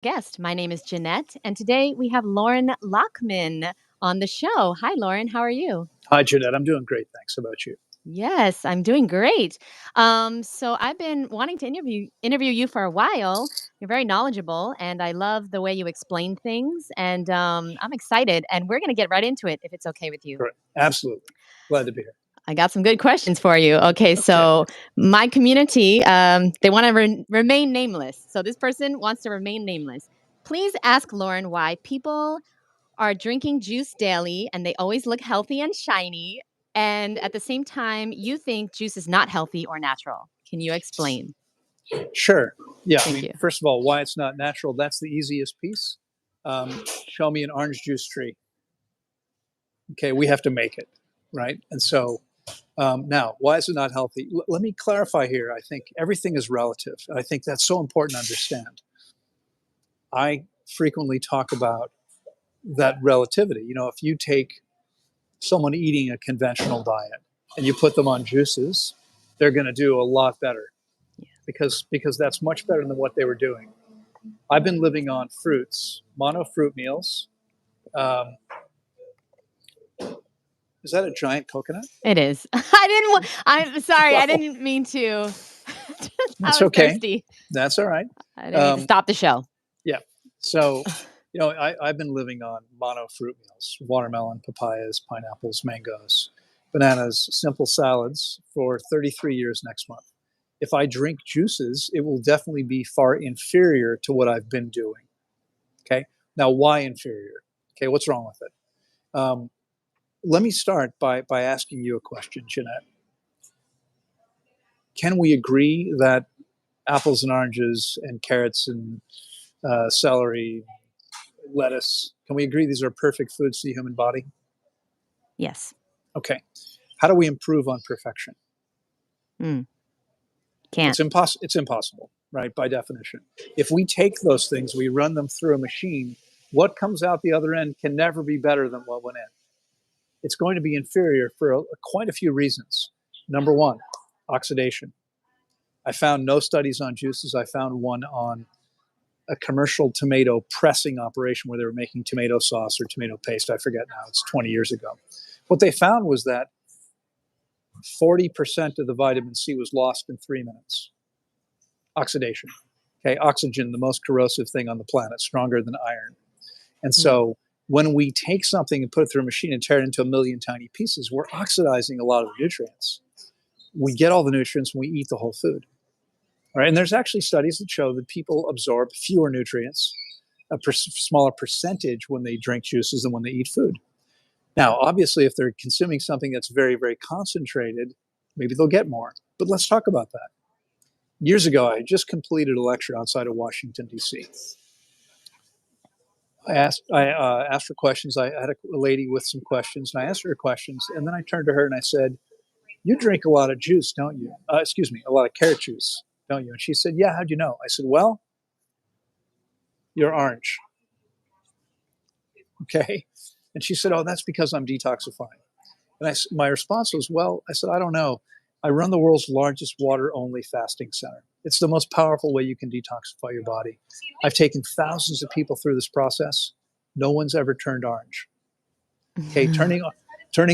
Guest. My name is Jeanette, and today we have Loren Lockman on the show. Hi, Loren. How are you? Hi, Jeanette. I'm doing great. Thanks. How about you? Yes, I'm doing great. So I've been wanting to interview you for a while. You're very knowledgeable, and I love the way you explain things. And I'm excited, and we're going to get right into it if it's okay with you. Great. Absolutely. Glad to be here. I got some good questions for you. Okay, Okay. so my community, they want to remain nameless. So this person wants to remain nameless. Please ask Loren why people are drinking juice daily and they always look healthy and shiny. And at the same time, you think juice is not healthy or natural. Can you explain? Sure. Yeah. Thank you. First of all, why it's not natural, that's the easiest piece. Show me an orange juice tree. Okay. We have to make it. Right. And so now, why is it not healthy? Let me clarify here. I think everything is relative. I think that's so important to understand. I frequently talk about that relativity. If you take someone eating a conventional diet and you put them on juices, they're going to do a lot better because that's much better than what they were doing. I've been living on fruits, mono fruit meals. Um, is that a giant coconut? It is. I'm sorry. I Well, didn't mean to. I that's was okay. thirsty. That's all right. I didn't mean to stop the show. Yeah. So, I've been living on mono fruit meals: watermelon, papayas, pineapples, mangoes, bananas, simple salads for 33 years next month. If I drink juices, it will definitely be far inferior to what I've been doing. Okay. Now, why inferior? Okay. What's wrong with it? Let me start by asking you a question, Jeanette. Can we agree that apples and oranges and carrots and celery, lettuce, can we agree these are perfect foods to the human body? Yes. Okay. How do we improve on perfection? Can't. It's impossible, right? By definition. If we take those things, we run them through a machine, what comes out the other end can never be better than what went in. It's going to be inferior for quite a few reasons. Number one, oxidation. I found no studies on juices. I found one on a commercial tomato pressing operation where they were making tomato sauce or tomato paste. I forget now. It's 20 years ago. What they found was that 40% of the vitamin C was lost in 3 minutes. Oxidation. Okay, oxygen, the most corrosive thing on the planet, stronger than iron. And so when we take something and put it through a machine and tear it into a million tiny pieces, we're oxidizing a lot of the nutrients. We get all the nutrients when we eat the whole food. All right, and there's actually studies that show that people absorb fewer nutrients, smaller percentage when they drink juices than when they eat food. Now, obviously, if they're consuming something that's very, very concentrated, maybe they'll get more. But let's talk about that. Years ago, I just completed a lecture outside of Washington, D.C. I asked her questions. I had a lady with some questions, and I asked her questions. And then I turned to her and I said, "You drink a lot of juice, don't you? Excuse me, a lot of carrot juice, don't you?" And she said, "Yeah, how'd you know?" I said, "Well, you're orange." Okay. And she said, "Oh, that's because I'm detoxifying." And my response was, "Well," I said, "I don't know. I run the world's largest water-only fasting center. It's the most powerful way you can detoxify your body. I've taken thousands of people through this process. No one's ever turned orange." Okay, turning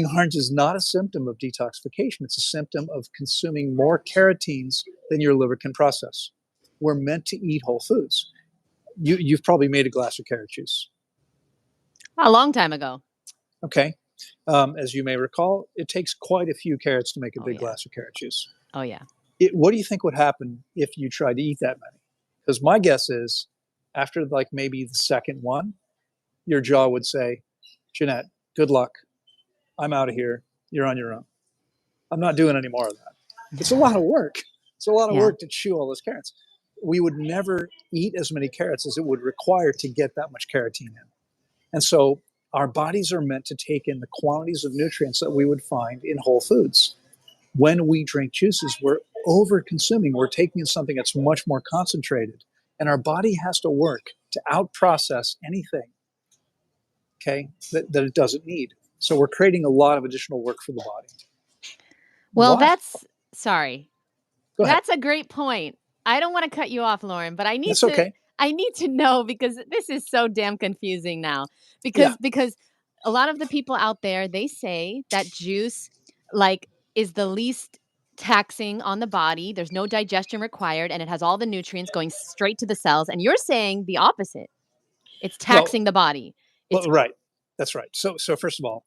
orange is not a symptom of detoxification. It's a symptom of consuming more carotenes than your liver can process. We're meant to eat whole foods. You've probably made a glass of carrot juice. A long time ago. Okay. As you may recall, it takes quite a few carrots to make a big glass of carrot juice. Oh, yeah. What do you think would happen if you tried to eat that many? Because my guess is after like maybe the second one, your jaw would say, "Jeanette, good luck. I'm out of here. You're on your own. I'm not doing any more of that." It's a lot of work. It's a lot of work to chew all those carrots. We would never eat as many carrots as it would require to get that much carotene in. And so our bodies are meant to take in the quantities of nutrients that we would find in whole foods. When we drink juices, we're over consuming. We're taking in something that's much more concentrated. And our body has to work to out process anything, okay, that it doesn't need. So we're creating a lot of additional work for the body. Well, Why? sorry. Go ahead. That's a great point. I don't want to cut you off, Loren, but I need That's to okay. I need to know because this is so damn confusing now. Yeah. Because a lot of the people out there, they say that juice like is the least taxing on the body. There's no digestion required and it has all the nutrients going straight to the cells. And you're saying the opposite. It's Well, taxing the body. It's right. That's right. So first of all,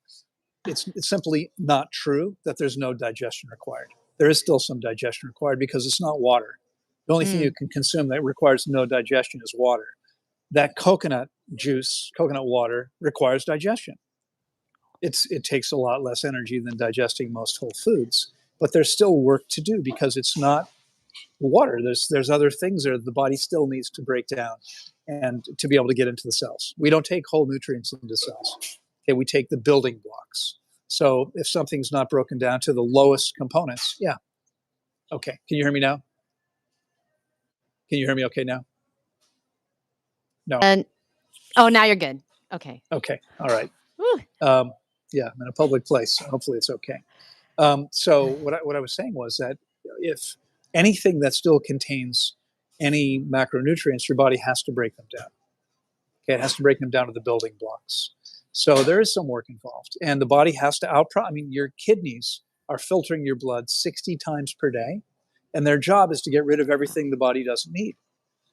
it's simply not true that there's no digestion required. There is still some digestion required because it's not water. The only thing you mm, can consume that requires no digestion is water. That coconut juice, coconut water, requires digestion. It takes a lot less energy than digesting most whole foods, but there's still work to do because it's not water. There's other things there the body still needs to break down and to be able to get into the cells. We don't take whole nutrients into cells. Okay, we take the building blocks. So if something's not broken down to the lowest components, yeah. Okay. Can you hear me now? Can you hear me okay now? No. and oh, now you're good. Okay. Okay. All right. Whew. Yeah, I'm in a public place. Hopefully it's okay. So what I was saying was that if anything that still contains any macronutrients, your body has to break them down. Okay, it has to break them down to the building blocks. So there is some work involved, and the body has to I mean, your kidneys are filtering your blood 60 times per day, and their job is to get rid of everything the body doesn't need.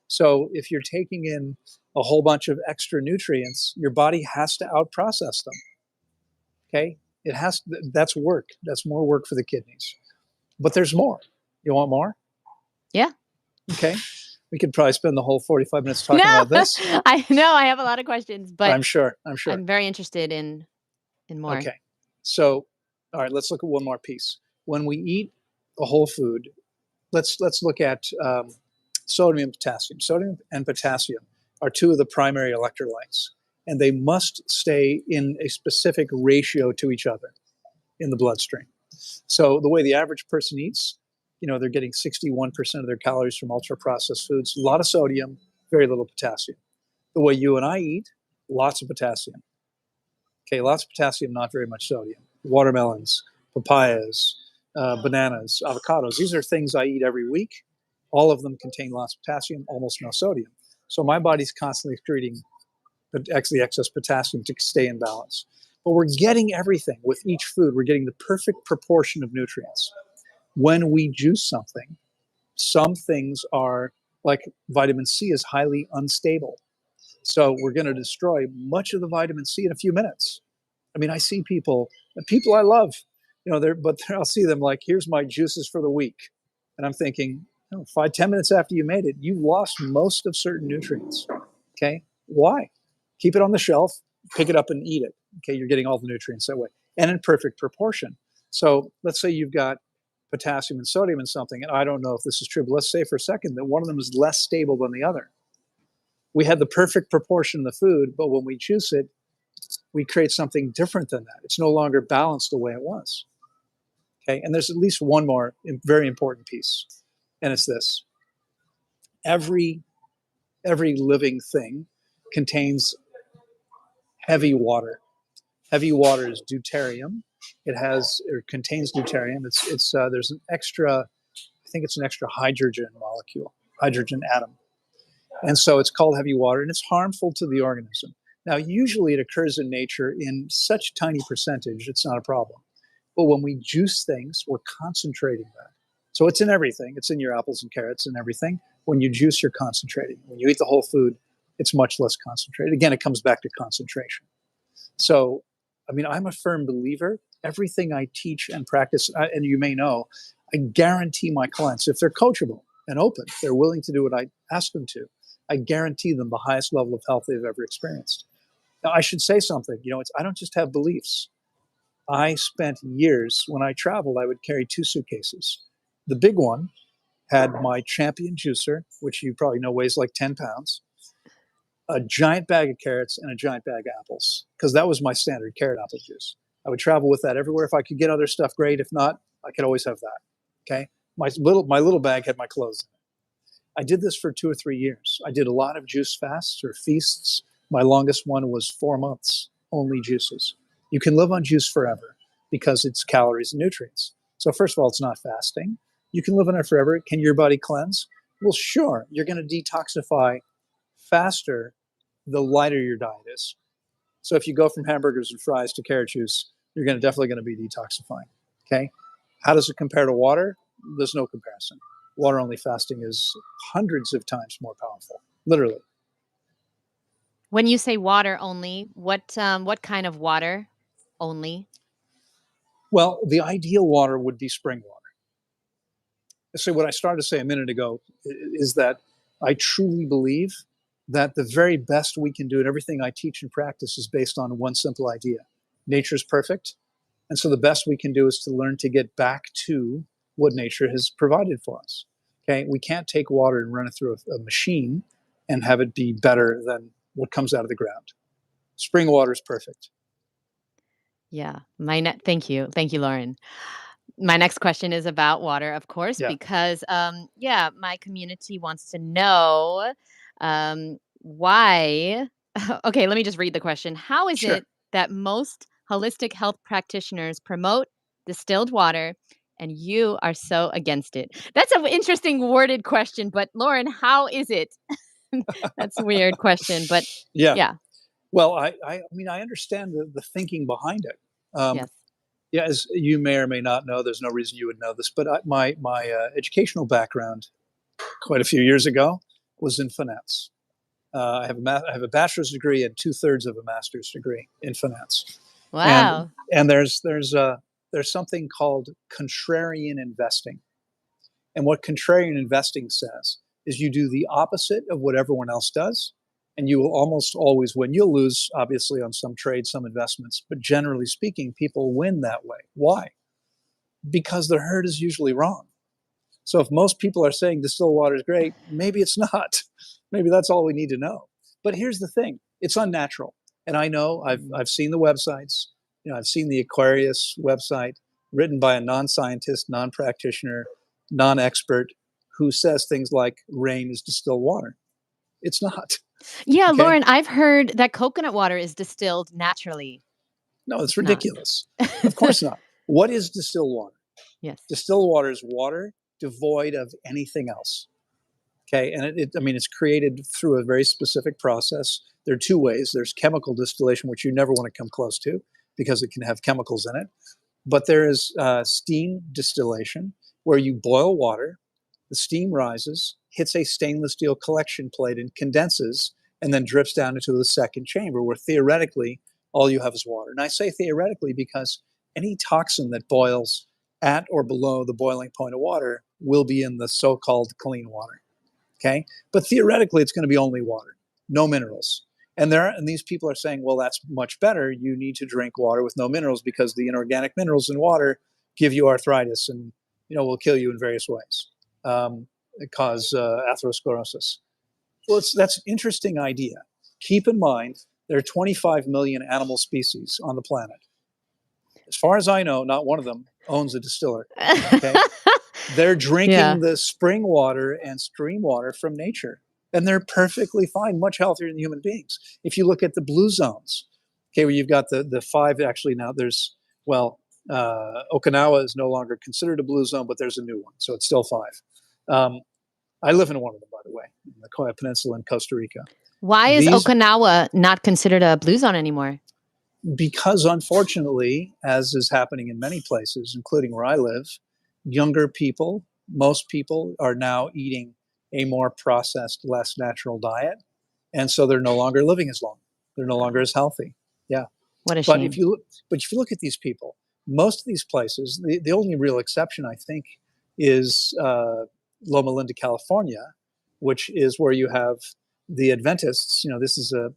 So if you're taking in a whole bunch of extra nutrients, your body has to outprocess them. Okay, it has. That's work. That's more work for the kidneys. But there's more. You want more? Yeah. Okay. We could probably spend the whole 45 minutes talking No, about this. I know I have a lot of questions, but I'm sure. I'm sure. I'm very interested in more. Okay. So, all right, let's look at one more piece. When we eat a whole food, let's look at sodium and potassium. Sodium and potassium are two of the primary electrolytes, and they must stay in a specific ratio to each other in the bloodstream. So the way the average person eats, they're getting 61% of their calories from ultra processed foods, a lot of sodium, very little potassium. The way you and I eat, lots of potassium. Okay, lots of potassium, not very much sodium. Watermelons, papayas, bananas, avocados. These are things I eat every week. All of them contain lots of potassium, almost no sodium. So my body's constantly excreting the excess potassium to stay in balance. But we're getting everything with each food. We're getting the perfect proportion of nutrients. When we juice something, some things are like vitamin C is highly unstable. So we're going to destroy much of the vitamin C in a few minutes. I mean, I see people I love, I'll see them like, here's my juices for the week. And I'm thinking, 5-10 minutes after you made it, you lost most of certain nutrients. Okay. Why? Keep it on the shelf, pick it up and eat it. Okay. You're getting all the nutrients that way and in perfect proportion. So let's say you've got potassium and sodium in something, and I don't know if this is true, but let's say for a second that one of them is less stable than the other. We had the perfect proportion in the food, but when we juice it, we create something different than that. It's no longer balanced the way it was. Okay, and there's at least one more very important piece, and it's this: every living thing contains heavy water. Heavy water is deuterium. It contains deuterium. It's there's an extra, I think it's an extra hydrogen molecule, hydrogen atom. And so it's called heavy water, and it's harmful to the organism. Now, usually it occurs in nature in such tiny percentage, it's not a problem. But when we juice things, we're concentrating that. So it's in everything. It's in your apples and carrots and everything. When you juice, you're concentrating. When you eat the whole food, it's much less concentrated. Again, it comes back to concentration. So, I mean, I'm a firm believer. Everything I teach and practice, and you may know, I guarantee my clients, if they're coachable and open, they're willing to do what I ask them to, I guarantee them the highest level of health they've ever experienced. Now, I should say something. I don't just have beliefs. I spent years, when I traveled, I would carry 2 suitcases. The big one had my champion juicer, which you probably know weighs like 10 pounds, a giant bag of carrots, and a giant bag of apples, because that was my standard carrot apple juice. I would travel with that everywhere. If I could get other stuff, great. If not, I could always have that. Okay. My little bag had my clothes in it. I did this for 2 or 3 years. I did a lot of juice fasts or feasts. My longest one was 4 months, only juices. You can live on juice forever because it's calories and nutrients. So first of all, it's not fasting. You can live on it forever. Can your body cleanse? Well, sure. You're going to detoxify faster the lighter your diet is. So if you go from hamburgers and fries to carrot juice, you're definitely going to be detoxifying. Okay. How does it compare to water? There's no comparison. Water only fasting is hundreds of times more powerful, literally. When you say water only, what kind of water only? Well, the ideal water would be spring water. So what I started to say a minute ago is that I truly believe that the very best we can do, and everything I teach and practice is based on one simple idea. Nature's perfect. And so the best we can do is to learn to get back to what nature has provided for us. Okay, we can't take water and run it through a machine and have it be better than what comes out of the ground. Spring water is perfect. Yeah. Thank you. Thank you, Loren. My next question is about water, of course, Yeah, because yeah, my community wants to know why. Okay, let me just read the question. How is sure. it that most holistic health practitioners promote distilled water and you are so against it? That's an interesting worded question, but Loren, how is it? That's a weird question, but Yeah. yeah, Well, I mean, I understand the thinking behind it. Um, yes. yeah, as you may or may not know, there's no reason you would know this, but my educational background quite a few years ago was in finance. I have a bachelor's degree and 2/3 of a master's degree in finance, and Wow. there's something called contrarian investing, and what contrarian investing says is you do the opposite of what everyone else does, and you will almost always win. You'll lose, obviously, on some trades, some investments, but generally speaking, people win that way. Why? Because the herd is usually wrong. So if most people are saying distilled water is great, maybe it's not. Maybe that's all we need to know. But here's the thing: it's unnatural, and I know I've seen the websites. I've seen the Aquarius website written by a non-scientist, non-practitioner, non-expert who says things like rain is distilled water. It's not. Yeah, Okay. Lauren, I've heard that coconut water is distilled naturally. No, it's It's not. ridiculous. Of course not. What is distilled water? Yes. Distilled water is water devoid of anything else. Okay, and I mean, it's created through a very specific process. There are two ways. There's chemical distillation, which you never want to come close to because it can have chemicals in it. But there is steam distillation, where you boil water, the steam rises, hits a stainless steel collection plate and condenses, and then drips down into the second chamber, where theoretically all you have is water. And I say theoretically because any toxin that boils at or below the boiling point of water will be in the so-called clean water. Okay, but theoretically, it's going to be only water, no minerals. And these people are saying, well, that's much better. You need to drink water with no minerals because the inorganic minerals in water give you arthritis and will kill you in various ways, cause atherosclerosis. Well, that's an interesting idea. Keep in mind there are 25 million animal species on the planet. As far as I know, not one of them owns a distiller. Okay, they're Yeah. drinking the spring water and stream water from nature, and they're perfectly fine, much healthier than human beings. If you look at the blue zones, okay, where you've got the five, actually now there's, well, Okinawa is no longer considered a blue zone, but there's a new one, so it's still five. I live in one of them, by the way, in the Koya Peninsula in Costa Rica. Why is These, Okinawa not considered a blue zone anymore? because unfortunately, as is happening in many places, including where I live, younger people, most people are now eating a more processed, less natural diet. And so they're no longer living as long. They're no longer Wow. as healthy. Yeah. What a But if shame. you look, but if you look at these people, most of these places, the only real exception, I think, is Loma Linda, California, which is where you have the Adventists. This is a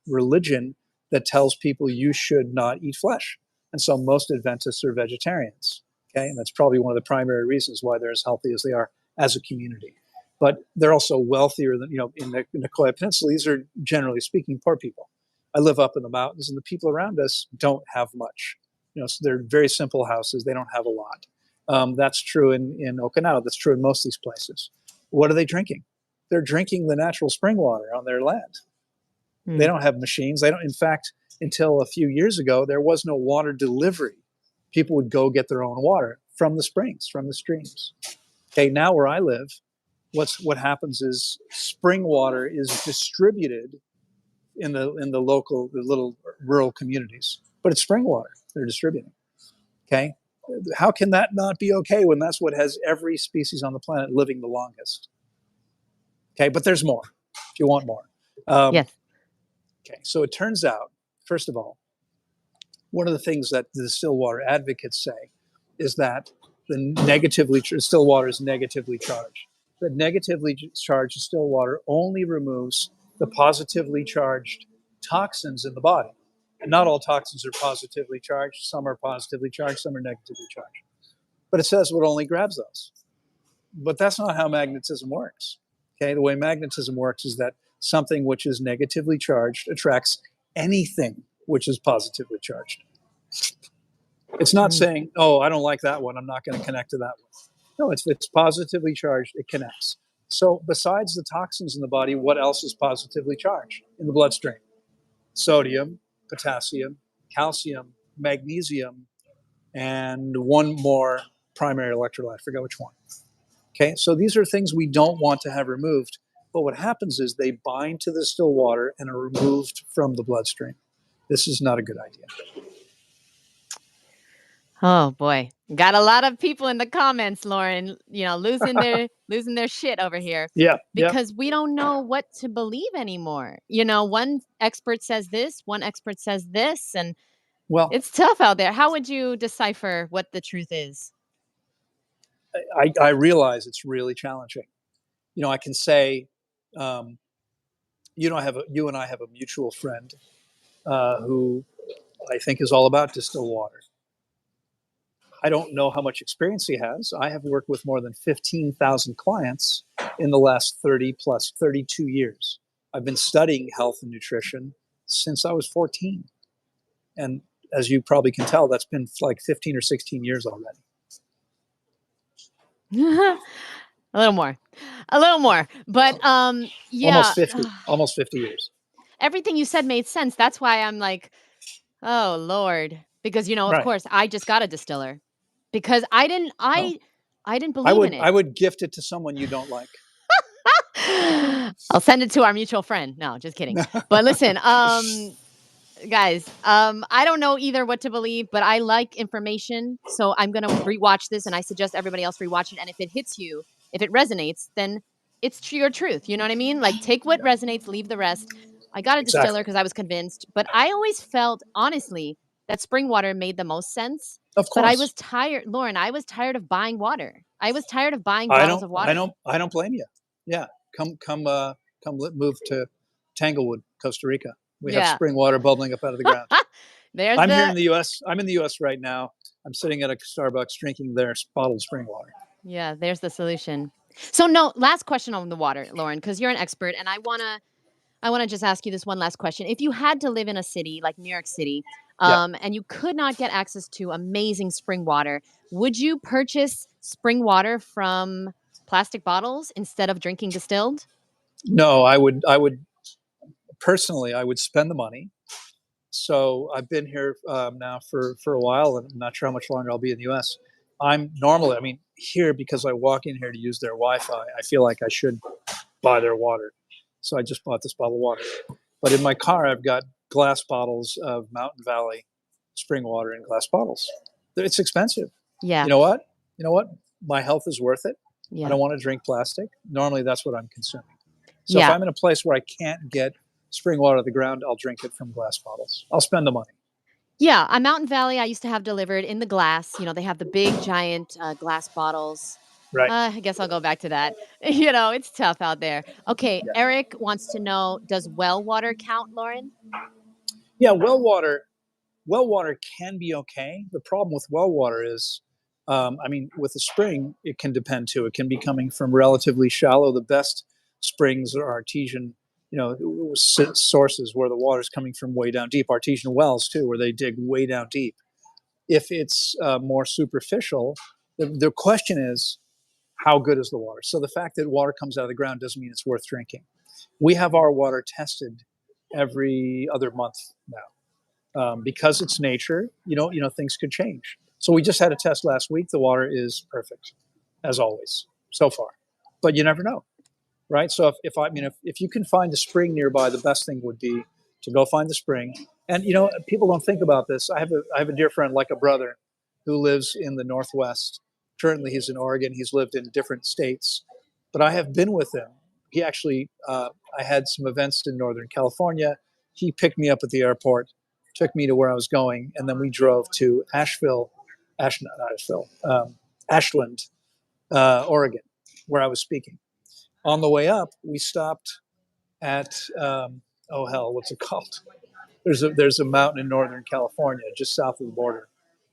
religion that tells people you should not eat flesh. And so most Adventists are vegetarians. Okay. And that's probably one of the primary reasons why they're as healthy as they are as a community. But they're also wealthier than, in the Nicoya Peninsula. These are, generally speaking, poor people. I live up in the mountains, and the people around us don't have much. So they're very simple houses. They don't have a lot. That's true in Okinawa. That's true in most of these places. What are they drinking? They're drinking the natural spring water on their land. They Hmm. don't have machines. They don't. In fact, until a few years ago, there was no water delivery. People would go get their own water from the springs, from the streams. Okay, now where I live, what happens is spring water is distributed in the local, the little rural communities, but it's spring water they're distributing. Okay, how can that not be okay when that's what has every species on the planet living the longest? Okay, but there's more. If you want more, Yes. okay. So it turns out, first of all, one of the things that the still water advocates say is that still water is negatively charged. The negatively charged still water only removes the positively charged toxins in the body. And not all toxins are positively charged. Some are positively charged, some are negatively charged. But it says it only grabs those. But that's not how magnetism works. Okay, the way magnetism works is that something which is negatively charged attracts anything which is positively charged. It's not saying, oh, I don't like that one, I'm not going to connect to that one. No, it's positively charged, it connects. So besides the toxins in the body, what else is positively charged in the bloodstream? Sodium, potassium, calcium, magnesium, and one more primary electrolyte. I forget which one. Okay, so these are things we don't want to have removed. But what happens is they bind to the still water and are removed from the bloodstream. This is not a good idea. Oh boy. Got a lot of people in the comments, Loren, losing their shit over here Yeah, yeah. because we don't know what to believe anymore. One expert says this, one expert says this, and Well, it's tough out there. How would you decipher what the truth is? I realize it's really challenging. I can say, you and I have a mutual friend who I think is all about distilled water. I don't know how much experience he has. I have worked with more than 15,000 clients in the last 32 years. I've been studying health and nutrition since I was 14. And as you probably can tell, that's been like 15 or 16 years already. A little more. A little more. But yeah. Almost 50 years. Everything you said made sense. That's why I'm like, oh Lord. Because of Right. course, I just got a distiller. Because I didn't Well, believe in I it. would gift it to someone you don't like. I'll send it to our mutual friend. No, just kidding. But listen, guys, I don't know either what to believe, but I like information. So I'm going to rewatch this and I suggest everybody else rewatch it. And if it hits you, if it resonates, then it's your truth. You know what I mean? Like take what resonates, leave the rest. I got a distiller Exactly. because I was convinced, but I always felt, honestly, that spring water made the most sense. Of But I course. was tired, Loren. I was tired of buying water. I was tired of buying bottles of water. I don't blame you. Yeah. Move to Tanglewood, Costa Rica. We have Yeah. spring water bubbling up out of the ground. There's I'm here the in the U.S. I'm in the U.S. right now. I'm sitting at a Starbucks drinking their bottled spring water. Yeah, there's the solution. So no, last question on the water, Loren, because you're an expert, and I wanna just ask you this one last question. If you had to live in a city like New York City, Yeah. and you could not get access to amazing spring water, would you purchase spring water from plastic bottles instead of drinking distilled? No, I would personally, I would spend the money. So I've been here now for a while, and I'm not sure how much longer I'll be in the U.S. I mean, here because I walk in here to use their Wi-Fi, I feel like I should buy their water. So I just bought this bottle of water. But in my car, I've got glass bottles of Mountain Valley spring water in glass bottles. It's expensive. Yeah, You know what? You know what? My health is worth it. I yeah, don't want to drink plastic. Normally, that's what I'm consuming. So if yeah. I'm in a place where I can't get spring water out of the ground, I'll drink it from glass bottles. I'll spend the money. Yeah, on Mountain Valley, I used to have delivered in the glass. They have the big, giant glass bottles. Right. I guess I'll go back to that. It's tough out there. Okay, Yeah. Eric wants to know, does well water count, Loren? Yeah. Well water can be okay. The problem with well water is, I mean, with the spring, it can depend too. It can be coming from relatively shallow. The best springs are artesian, sources where the water is coming from way down deep. Artesian wells too, where they dig way down deep. If it's more superficial, the question is, how good is the water? So the fact that water comes out of the ground doesn't mean it's worth drinking. We have our water tested every other month now. Because it's nature, things could change. So we just had a test last week. The water is perfect, as always, so far. but you never know, right? So if you can find a spring nearby, the best thing would be to go find the spring. And people don't think about this. I have a dear friend, like a brother, who lives in the Northwest. Currently, he's in Oregon. He's lived in different states, but I have been with him. He actually, I had some events in Northern California. He picked me up at the airport, took me to where I was going, and then we drove to Ashland, Oregon, where I was speaking. On the way up, we stopped at what's it called? There's a mountain in Northern California, just south of the border.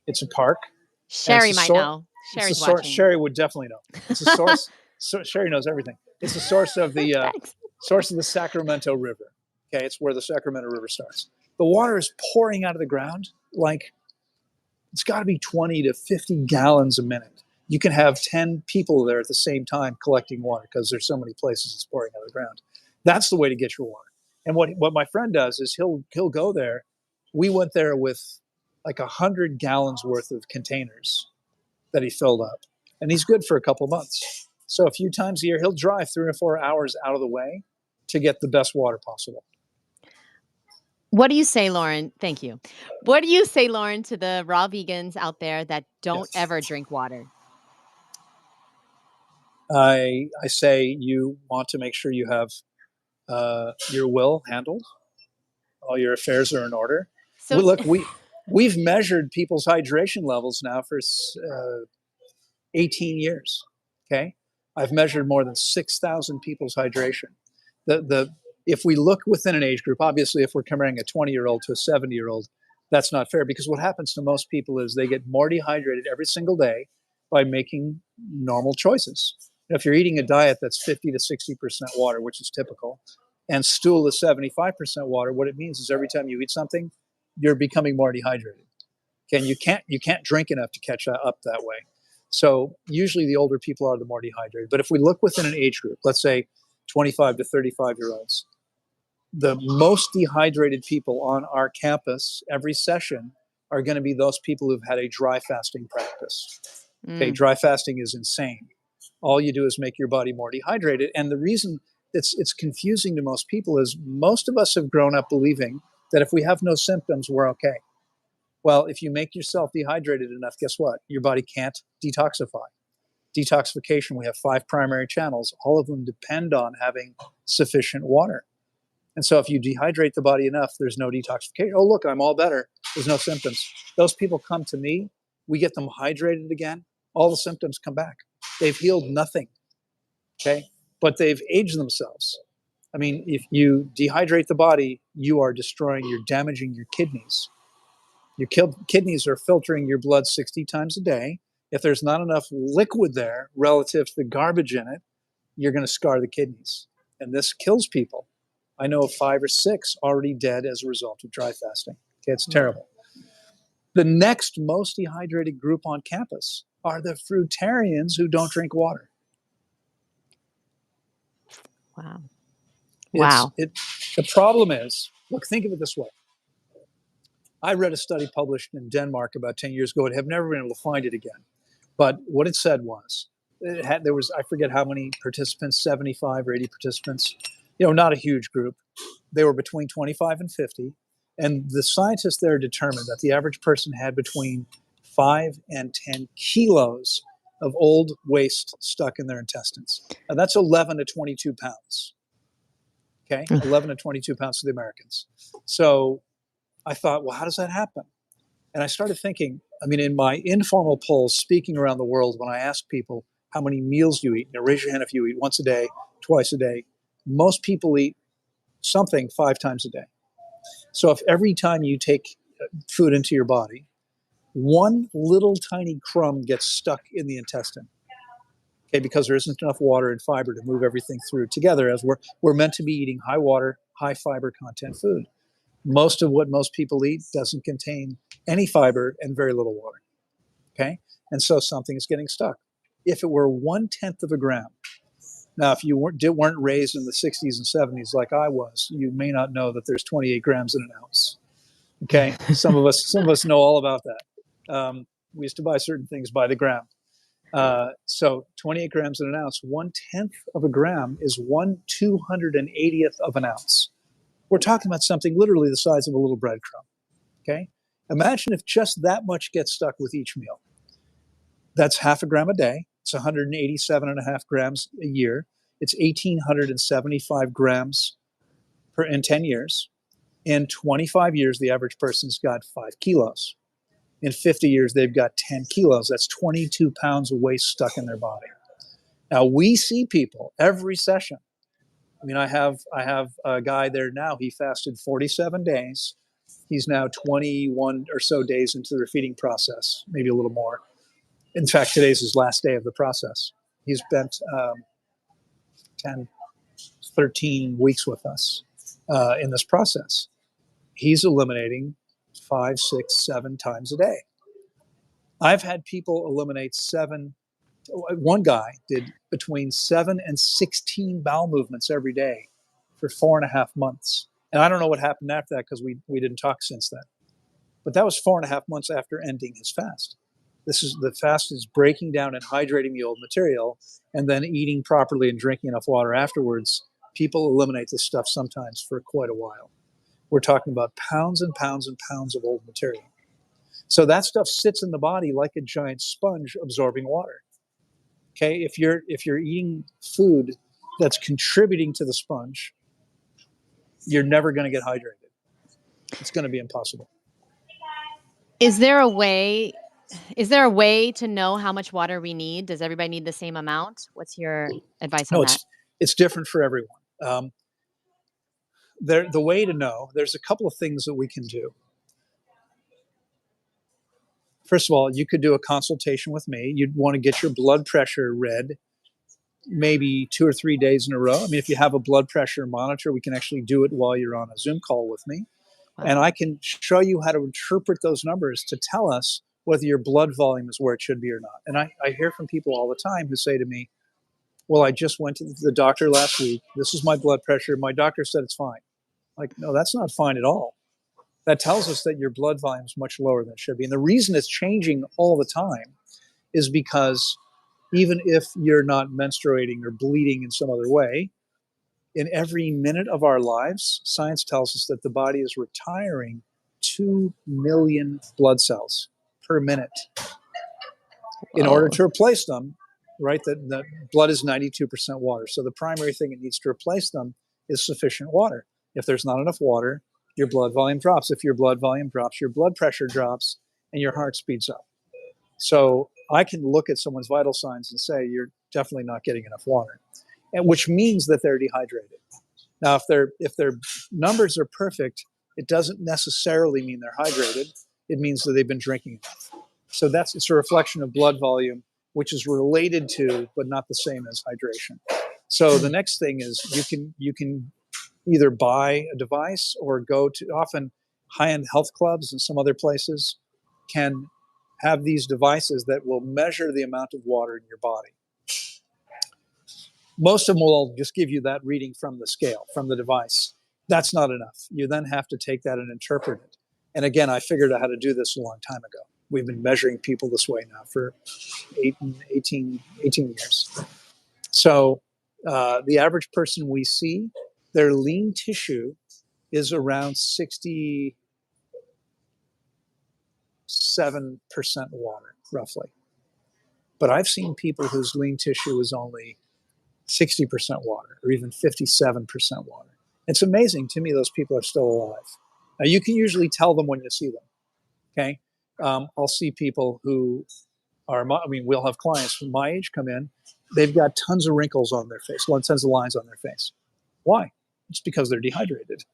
It's a park, and it's Sherry the might source. know. It's the Sherry's source. watching. Sherry would definitely know. It's the source. Sherry knows everything. It's the source of the Thanks. Sacramento River. Okay, it's where the Sacramento River starts. The water is pouring out of the ground like it's got to be 20 to 50 gallons a minute. You can have 10 people there at the same time collecting water because there's so many places it's pouring out of the ground. That's the way to get your water. And what my friend does is he'll go there. We went there with like 100 gallons worth of containers that he filled up, and he's good for a couple months. So a few times a year, he'll drive 3 or 4 hours out of the way to get the best water possible. What do you say, Loren? Thank you. What do you say, Loren, to the raw vegans out there that don't ever drink water? I say you want to make sure you have your will handled. All your affairs are in order. So We've measured people's hydration levels now for 18 years. Okay, I've measured more than 6,000 people's hydration. If we look within an age group, obviously, if we're comparing a 20-year-old to a 70-year-old, that's not fair, because what happens to most people is they get more dehydrated every single day by making normal choices. If you're eating a diet that's 50 to 60% water, which is typical, and stool is 75% water, what it means is every time you eat something, you're becoming more dehydrated. Okay, and you can't drink enough to catch up that way. So usually the older people are the more dehydrated. But if we look within an age group, let's say 25 to 35-year-olds, the most dehydrated people on our campus every session are going to be those people who've had a dry fasting practice. Okay, dry fasting is insane. All you do is make your body more dehydrated. And the reason it's confusing to most people is most of us have grown up believing that if we have no symptoms, we're okay. Well, if you make yourself dehydrated enough, guess what? Your body can't detoxify. Detoxification, we have 5 primary channels. All of them depend on having sufficient water. And so if you dehydrate the body enough, there's no detoxification. Oh, look, I'm all better. There's no symptoms. Those people come to me. We get them hydrated again. All the symptoms come back. They've healed nothing. Okay? But they've aged themselves. I mean, if you dehydrate the body, you're damaging your kidneys. Your kidneys are filtering your blood 60 times a day. If there's not enough liquid there relative to the garbage in it, you're going to scar the kidneys. And this kills people. I know of 5 or 6 already dead as a result of dry fasting. Okay, it's terrible. The next most dehydrated group on campus are the fruitarians who don't drink water. Wow. The problem is, look, think of it this way. I read a study published in Denmark about 10 years ago. I have never been able to find it again. But what it said was, there was, I forget how many participants, 75 or 80 participants, not a huge group. They were between 25 and 50. And the scientists there determined that the average person had between 5 and 10 kilos of old waste stuck in their intestines. And that's 11 to 22 pounds. Okay, 11 to 22 pounds to the Americans. So I thought, well, how does that happen? And I started thinking, in my informal polls, speaking around the world, when I ask people how many meals you eat, raise your hand if you eat once a day, twice a day. Most people eat something 5 times a day. So if every time you take food into your body, one little tiny crumb gets stuck in the intestine, okay, because there isn't enough water and fiber to move everything through together, as we're meant to be eating high water, high fiber content food. Most of what most people eat doesn't contain any fiber and very little water, okay? And so something is getting stuck. If it were 1/10 of a gram, now if you weren't raised in the 60s and 70s like I was, you may not know that there's 28 grams in an ounce, okay? Some of us know all about that. We used to buy certain things by the gram. So 28 grams in an ounce, 1/10 of a gram is 1/280th of an ounce. We're talking about something literally the size of a little breadcrumb. Okay. Imagine if just that much gets stuck with each meal. That's half a gram a day. It's 187.5 grams a year. It's 1,875 grams in 10 years. In 25 years, the average person's got 5 kilos. In 50 years, they've got 10 kilos. That's 22 pounds of waste stuck in their body. Now, we see people every session. I mean, I have a guy there now. He fasted 47 days. He's now 21 or so days into the feeding process, maybe a little more. In fact, today's his last day of the process. He's spent 10, 13 weeks with us in this process. He's eliminating 5, 6, 7 times a day. I've had people eliminate 7. One guy did between 7 and 16 bowel movements every day for 4.5 months. And I don't know what happened after that because we didn't talk since then. But that was 4.5 months after ending his fast. The fast is breaking down and hydrating the old material and then eating properly and drinking enough water afterwards. People eliminate this stuff sometimes for quite a while. We're talking about pounds and pounds and pounds of old material. So that stuff sits in the body like a giant sponge absorbing water. Okay, if you're eating food that's contributing to the sponge, you're never going to get hydrated. It's going to be impossible. Is there a way to know how much water we need? Does everybody need the same amount? What's your advice on No, that? it's different for everyone. The way to know, there's a couple of things that we can do. First of all, you could do a consultation with me. You'd want to get your blood pressure read maybe 2 or 3 days in a row. I mean, if you have a blood pressure monitor, we can actually do it while you're on a Zoom call with me. Wow. And I can show you how to interpret those numbers to tell us whether your blood volume is where it should be or not. And I hear from people all the time who say to me, well, I just went to the doctor last week. This is my blood pressure. My doctor said it's fine. Like, no, that's not fine at all. That tells us that your blood volume is much lower than it should be. And the reason it's changing all the time is because even if you're not menstruating or bleeding in some other way, in every minute of our lives, science tells us that the body is retiring 2 million blood cells per minute. In order to replace them, right, the blood is 92% water. So the primary thing it needs to replace them is sufficient water. If there's not enough water, your blood volume drops. If your blood volume drops, your blood pressure drops and your heart speeds up. So I can look at someone's vital signs and say, you're definitely not getting enough water, and which means that they're dehydrated. Now, if their numbers are perfect, it doesn't necessarily mean they're hydrated. It means that they've been drinking enough. So it's a reflection of blood volume, which is related to, but not the same as hydration. So the next thing is you can either buy a device or go to, often high-end health clubs and some other places can have these devices that will measure the amount of water in your body. Most of them will just give you that reading from the scale, from the device. That's not enough. You then have to take that and interpret it. And again, I figured out how to do this a long time ago. We've been measuring people this way now for 18 years. So the average person we see, their lean tissue is around 67% water, roughly. But I've seen people whose lean tissue is only 60% water or even 57% water. It's amazing to me those people are still alive. Now, you can usually tell them when you see them, okay? I'll see people who we'll have clients from my age come in. They've got tons of wrinkles on their face, tons of lines on their face. Why? It's because they're dehydrated,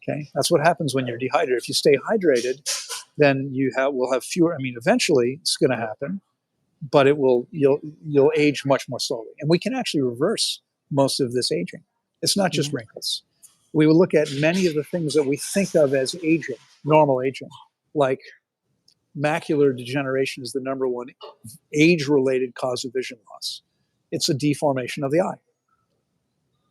okay? That's what happens when you're dehydrated. If you stay hydrated, then we'll have fewer. I mean, eventually it's going to happen, but you'll age much more slowly. And we can actually reverse most of this aging. It's not just wrinkles. We will look at many of the things that we think of as aging, normal aging, like macular degeneration is the number one age-related cause of vision loss. It's a deformation of the eye.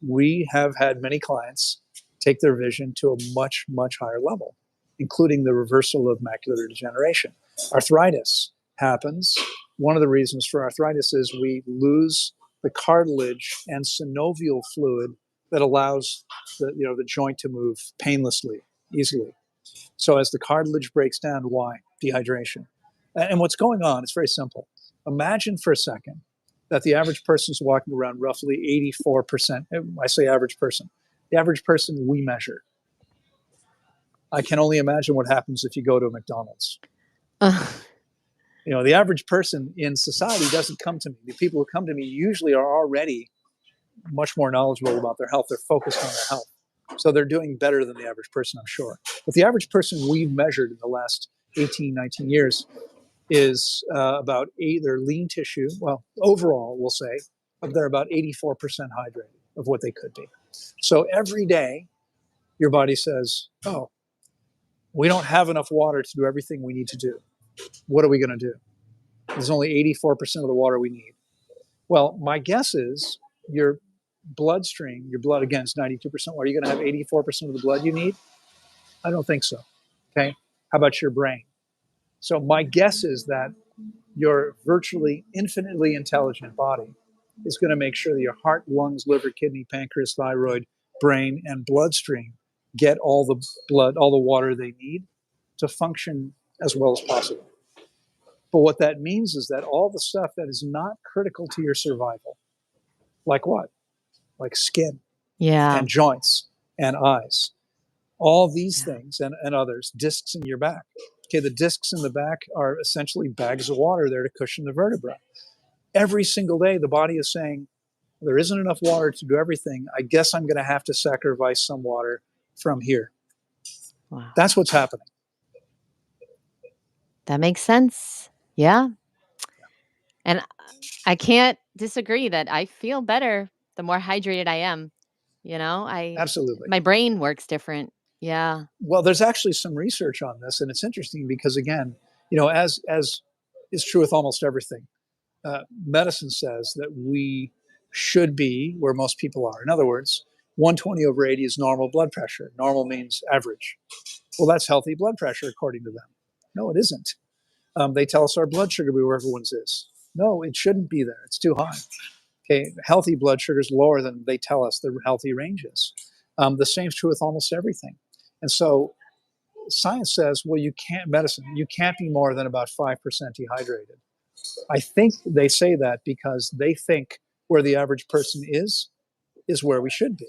We have had many clients take their vision to a much, much higher level, including the reversal of macular degeneration. Arthritis happens One of the reasons for arthritis is we lose the cartilage and synovial fluid that allows the joint to move painlessly, easily. So as the cartilage breaks down, why? Dehydration. And what's going on, it's very simple. Imagine for a second that the average person's walking around roughly 84%. I say average person. The average person we measure. I can only imagine what happens if you go to a McDonald's. The average person in society doesn't come to me. The people who come to me usually are already much more knowledgeable about their health. They're focused on their health. So they're doing better than the average person, I'm sure. But the average person we've measured in the last 18, 19 years is about their lean tissue. Well, overall, we'll say, they're about 84% hydrated of what they could be. So every day, your body says, oh, we don't have enough water to do everything we need to do. What are we going to do? There's only 84% of the water we need. Well, my guess is your bloodstream, your blood, again, is 92% water. Are you going to have 84% of the blood you need? I don't think so. Okay. How about your brain? So my guess is that your virtually infinitely intelligent body is going to make sure that your heart, lungs, liver, kidney, pancreas, thyroid, brain, and bloodstream get all the blood, all the water they need to function as well as possible. But what that means is that all the stuff that is not critical to your survival, like what? Like skin and joints and eyes, all these things and others, discs in your back. Okay, the discs in the back are essentially bags of water there to cushion the vertebra. Every single day, the body is saying, there isn't enough water to do everything. I guess I'm going to have to sacrifice some water from here. Wow. That's what's happening. That makes sense. Yeah. And I can't disagree that I feel better the more hydrated I am. Absolutely. My brain works different. Yeah. Well, there's actually some research on this, and it's interesting because, again, as is true with almost everything, medicine says that we should be where most people are. In other words, 120 over 80 is normal blood pressure. Normal means average. Well, that's healthy blood pressure according to them. No, it isn't. They tell us our blood sugar be where everyone's is. No, it shouldn't be there. It's too high. Okay, healthy blood sugar is lower than they tell us the healthy range is. The same is true with almost everything. And so science says, well, you can't be more than about 5% dehydrated. I think they say that because they think where the average person is where we should be.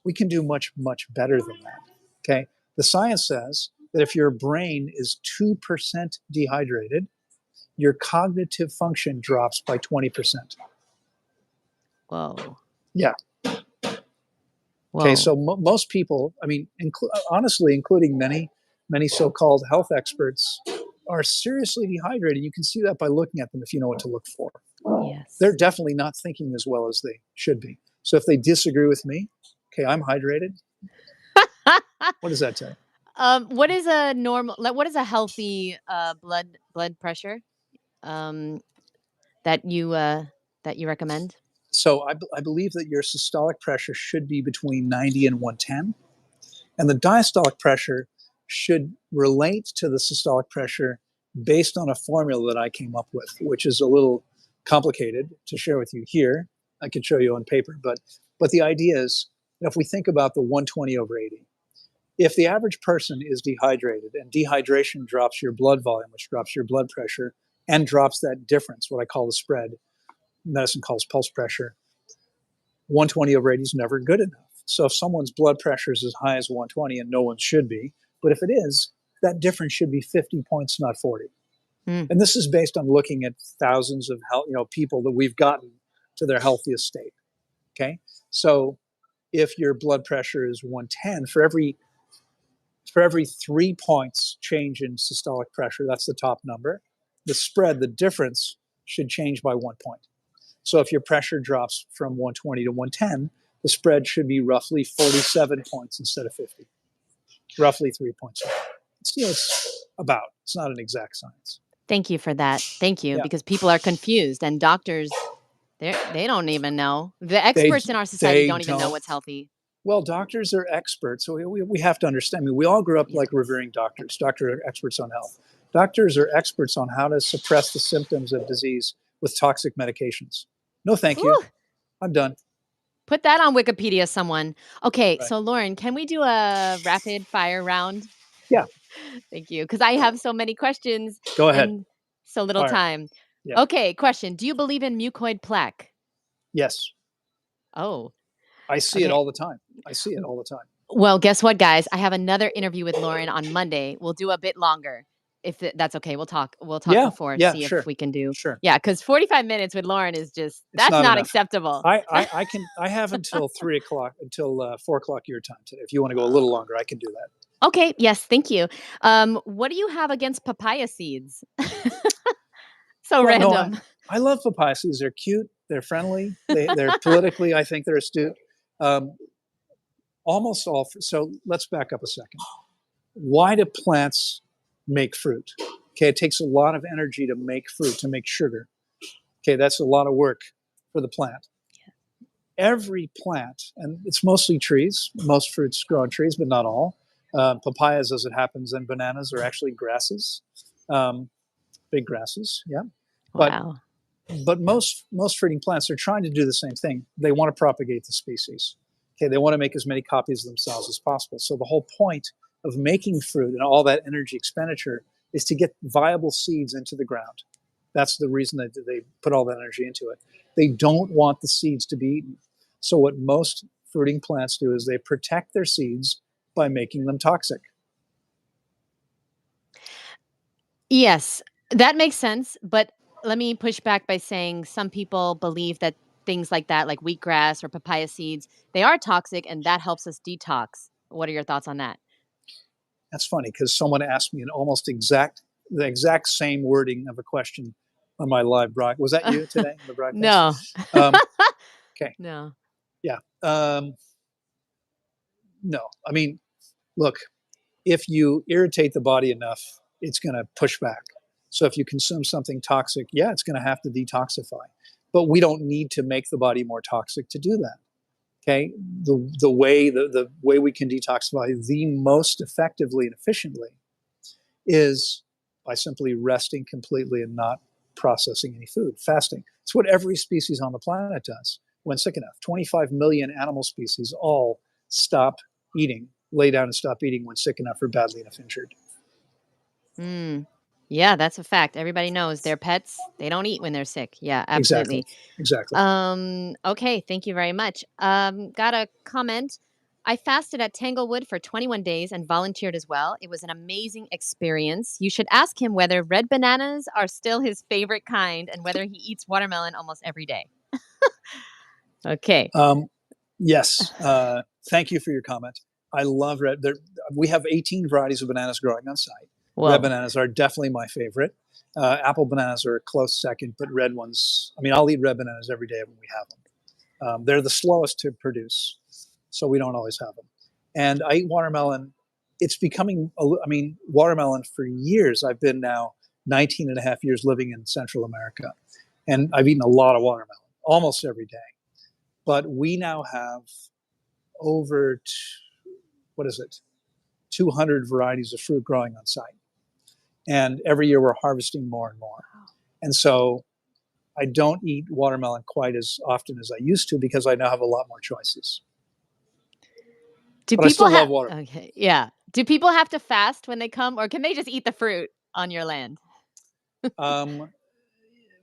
We can do much, much better than that. Okay. The science says that if your brain is 2% dehydrated, your cognitive function drops by 20%. Whoa. Yeah. Whoa. Okay. So most people, I mean, honestly, including many so-called health experts, are seriously dehydrated. You can see that by looking at them if you know what to look for. Yes. They're definitely not thinking as well as they should be. So if they disagree with me, okay, I'm hydrated. What does that tell you? What is a normal? What is a healthy blood pressure that you recommend? So I believe that your systolic pressure should be between 90 and 110, and the diastolic pressure should relate to the systolic pressure based on a formula that I came up with, which is a little complicated to share with you here. I can show you on paper, but the idea is, if we think about the 120 over 80, if the average person is dehydrated and dehydration drops your blood volume, which drops your blood pressure and drops that difference, what I call the spread, medicine calls pulse pressure, 120 over 80 is never good enough. So if someone's blood pressure is as high as 120, and no one should be, but if it is, that difference should be 50 points, not 40. And this is based on looking at thousands of people that we've gotten to their healthiest state. Okay, so if your blood pressure is 110, for every 3 points change in systolic pressure, that's the top number, the spread, the difference, should change by 1 point. So if your pressure drops from 120 to 110, the spread should be roughly 47 points instead of 50. Roughly 3 points. It's not an exact science. Thank you for that. Thank you, because people are confused, and doctors, they don't even know. The experts in our society don't even know what's healthy. Well, doctors are experts, so we have to understand. I mean, we all grew up like revering doctors. Doctors are experts on health. Doctors are experts on how to suppress the symptoms of disease with toxic medications. No, thank you. Ooh, I'm done. put that on Wikipedia, someone. Okay, Right. so Loren, can we do a rapid fire round? Yeah. Thank you, because I have so many questions Go ahead. and so little Fire. time. Yeah. Okay, question. Do you believe in mucoid plaque? Yes. Oh, I see it okay. all the time. I see it all the time. Well, guess what, guys? I have another interview with Loren on Monday. We'll do a bit longer. If that's okay, we'll talk. We'll talk Yeah. before, Yeah. see if Sure. we can do. Sure. Yeah, because 45 minutes with Loren is just It's that's not not enough. acceptable. I have until 3 o'clock, until 4 o'clock your time today. If you want to go a little longer, I can do that. Okay, yes, thank you. What do you have against papaya seeds? So Well, no, random. I love papaya seeds. They're cute. They're friendly. They're politically, I think they're astute. Um, almost all. So let's back up a second. Why do plants make fruit? Okay, it takes a lot of energy to make fruit, to make sugar. Okay, that's a lot of work for the plant. Every plant, and it's mostly trees, most fruits grow on trees, but not all. Papayas, as it happens, and bananas are actually grasses, big grasses, yeah. But Wow. but most fruiting plants are trying to do the same thing. They want to propagate the species. Okay, they want to make as many copies of themselves as possible. So the whole point of making fruit and all that energy expenditure is to get viable seeds into the ground. That's the reason that they put all that energy into it. They don't want the seeds to be eaten. So what most fruiting plants do is they protect their seeds by making them toxic. Yes, that makes sense. But let me push back by saying some people believe that things like that, like wheatgrass or papaya seeds, they are toxic and that helps us detox. What are your thoughts on that? That's funny because someone asked me the exact same wording of a question on my live broadcast. Was that you today on the broadcast? No. Um, okay. No. Yeah. No. I mean, look, if you irritate the body enough, it's going to push back. So if you consume something toxic, yeah, it's going to have to detoxify. But we don't need to make the body more toxic to do that. Okay. The way we can detoxify the most effectively and efficiently is by simply resting completely and not processing any food, fasting. It's what every species on the planet does when sick enough. 25 million animal species all stop eating, lay down and stop eating when sick enough or badly enough injured. Mm. Yeah, that's a fact. Everybody knows their pets, they don't eat when they're sick. Yeah, Exactly. absolutely. Exactly. Okay, thank you very much. Got a comment. I fasted at Tanglewood for 21 days and volunteered as well. It was an amazing experience. You should ask him whether red bananas are still his favorite kind and whether he eats watermelon almost every day. Okay. Yes. Thank you for your comment. I love red. We have 18 varieties of bananas growing on site. Red Whoa. bananas are definitely my favorite. Apple bananas are a close second, but red ones, I mean, I'll eat red bananas every day when we have them. They're the slowest to produce, so we don't always have them. And I eat watermelon. It's becoming, I mean, watermelon for years. I've been now 19 and a half years living in Central America, and I've eaten a lot of watermelon almost every day. But we now have over, what is it, 200 varieties of fruit growing on site. And every year we're harvesting more and more. And so I don't eat watermelon quite as often as I used to because I now have a lot more choices. Do But I people still love have watermelon. Okay, yeah. Do people have to fast when they come or can they just eat the fruit on your land? Um,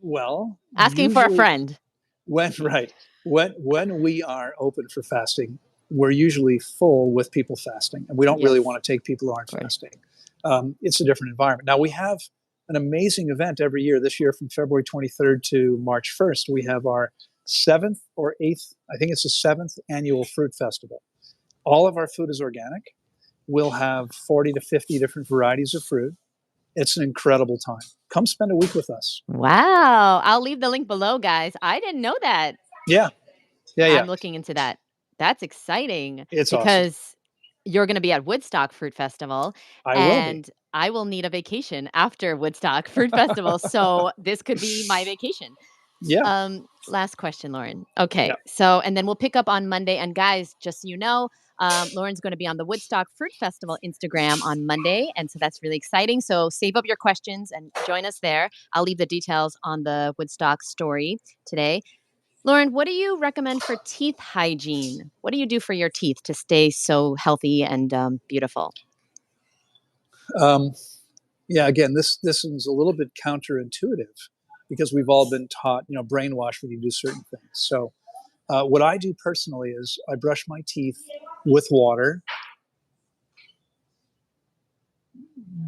well, Asking for a usually friend. right when we are open for fasting, we're usually full with people fasting, and we don't really Yes, want to take people who aren't of course. fasting. It's a different environment. Now we have an amazing event every year. This year, from February 23rd to March 1st, we have our seventh or eighth, I think it's the seventh annual fruit festival. All of our food is organic. We'll have 40 to 50 different varieties of fruit. It's an incredible time. Come spend a week with us. Wow. I'll leave the link below, guys. I didn't know that. Yeah, yeah, yeah. I'm looking into that. That's exciting It's awesome. because you're going to be at Woodstock Fruit Festival I will be. and I will need a vacation after Woodstock Fruit Festival. So this could be my vacation. Yeah, Last question, Loren. Okay. yeah. So, and then we'll pick up on Monday. And guys, just so you know, Lauren's going to be on the Woodstock Fruit Festival Instagram on Monday. And so that's really exciting. So save up your questions and join us there. I'll leave the details on the Woodstock story today. Loren, what do you recommend for teeth hygiene? What do you do for your teeth to stay so healthy and beautiful? Yeah, again, this is a little bit counterintuitive because we've all been taught, brainwashed when you do certain things. So what I do personally is I brush my teeth with water,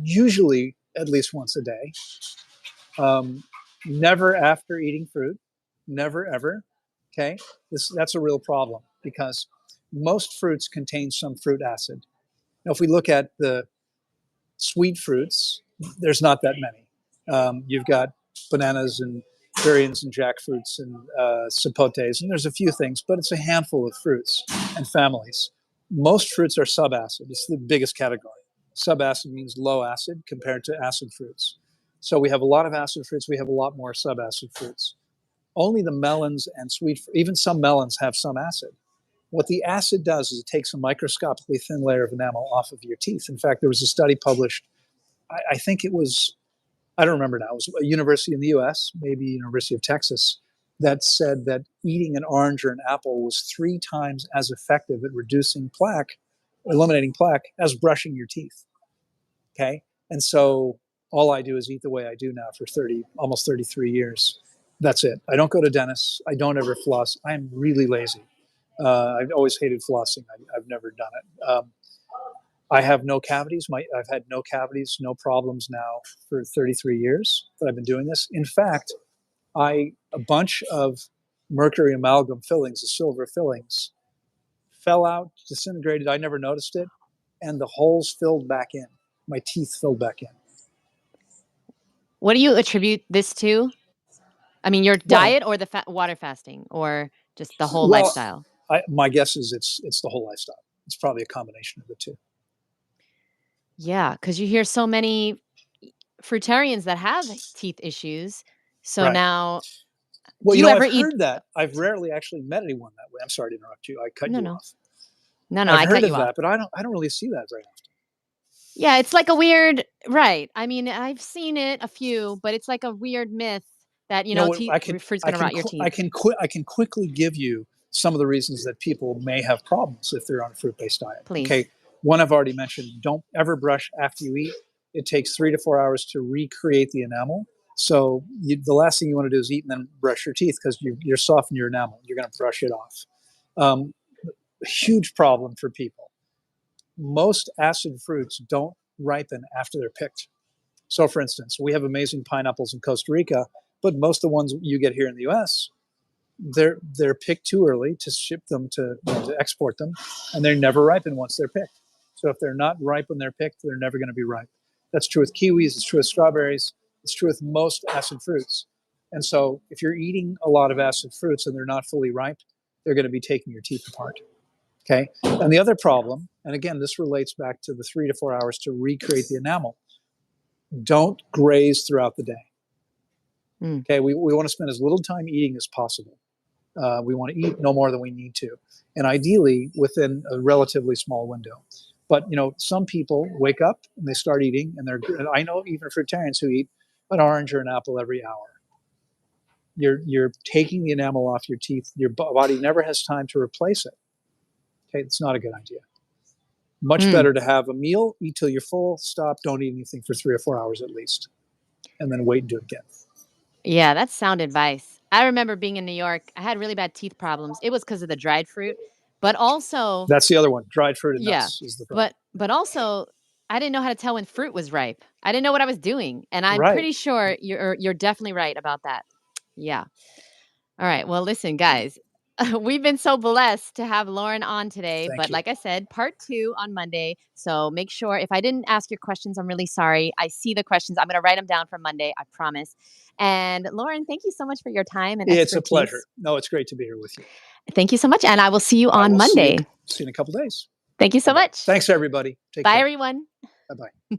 usually at least once a day. Never after eating fruit, never ever. Okay, that's a real problem because most fruits contain some fruit acid. Now, if we look at the sweet fruits, there's not that many. You've got bananas and durians and jackfruits and sapotes, and there's a few things, but it's a handful of fruits and families. Most fruits are subacid. It's the biggest category. Subacid means low acid compared to acid fruits. So we have a lot of acid fruits. We have a lot more subacid fruits. Only the melons and even some melons have some acid. What the acid does is it takes a microscopically thin layer of enamel off of your teeth. In fact, there was a study published, I think it was, I don't remember now, it was a university in the US, maybe University of Texas, that said that eating an orange or an apple was 3 times as effective at reducing plaque, eliminating plaque, as brushing your teeth. Okay? And so all I do is eat the way I do now for almost 33 years. That's it. I don't go to dentists. I don't ever floss. I'm really lazy. I've always hated flossing. I've never done it. I have no cavities. I've had no cavities, no problems now for 33 years that I've been doing this. In fact, a bunch of mercury amalgam fillings, the silver fillings, fell out, disintegrated. I never noticed it. And the holes filled back in. My teeth filled back in. What do you attribute this to? I mean, your diet or the water fasting or just the whole lifestyle? My guess is it's the whole lifestyle. It's probably a combination of the two. Yeah, because you hear so many fruitarians that have teeth issues. So now, well, do you ever I've heard that. I've rarely actually met anyone that way. I'm sorry to interrupt you. I cut you off. No, I've I heard cut you of that, off. but I don't really see that very often. Yeah, it's like a weird, right. I mean, I've seen it a few, but it's like a weird myth that, fruit's going to rot your teeth. I can quickly give you some of the reasons that people may have problems if they're on a fruit-based diet. Please. Okay, one I've already mentioned, don't ever brush after you eat. It takes 3 to 4 hours to recreate the enamel. So the last thing you want to do is eat and then brush your teeth because you're softening your enamel. You're going to brush it off. Huge problem for people. Most acid fruits don't ripen after they're picked. So, for instance, we have amazing pineapples in Costa Rica, but most of the ones you get here in the U.S., they're picked too early to ship them to export them, and they're never ripen once they're picked. So, if they're not ripe when they're picked, they're never going to be ripe. That's true with kiwis. It's true with strawberries. It's true with most acid fruits. And so, if you're eating a lot of acid fruits and they're not fully ripe, they're going to be taking your teeth apart. Okay. And the other problem, and again, this relates back to the 3 to 4 hours to recreate the enamel. Don't graze throughout the day. Okay. We want to spend as little time eating as possible. We want to eat no more than we need to, and ideally within a relatively small window. But some people wake up and they start eating, and I know even fruitarians who eat an orange or an apple every hour. You're taking the enamel off your teeth. Your body never has time to replace it. Okay, it's not a good idea. Much better to have a meal, eat till you're full, stop, don't eat anything for 3 or 4 hours at least, and then wait and do it again. Yeah, that's sound advice. I remember being in New York. I had really bad teeth problems. It was because of the dried fruit, but also that's the other one. Dried fruit and nuts is the problem. But also, I didn't know how to tell when fruit was ripe. I didn't know what I was doing, and I'm pretty sure you're definitely right about that. Yeah. All right. Well, listen, guys. We've been so blessed to have Loren on today. Thank but you. like I said, part 2 on Monday. So make sure, if I didn't ask your questions, I'm really sorry. I see the questions. I'm going to write them down for Monday. I promise. And Loren, thank you so much for your time and expertise. It's a pleasure. No, it's great to be here with you. Thank you so much. And I will see you on Monday. See you in a couple of days. Thank you so much. Thanks, everybody. Bye, everyone. Bye-bye.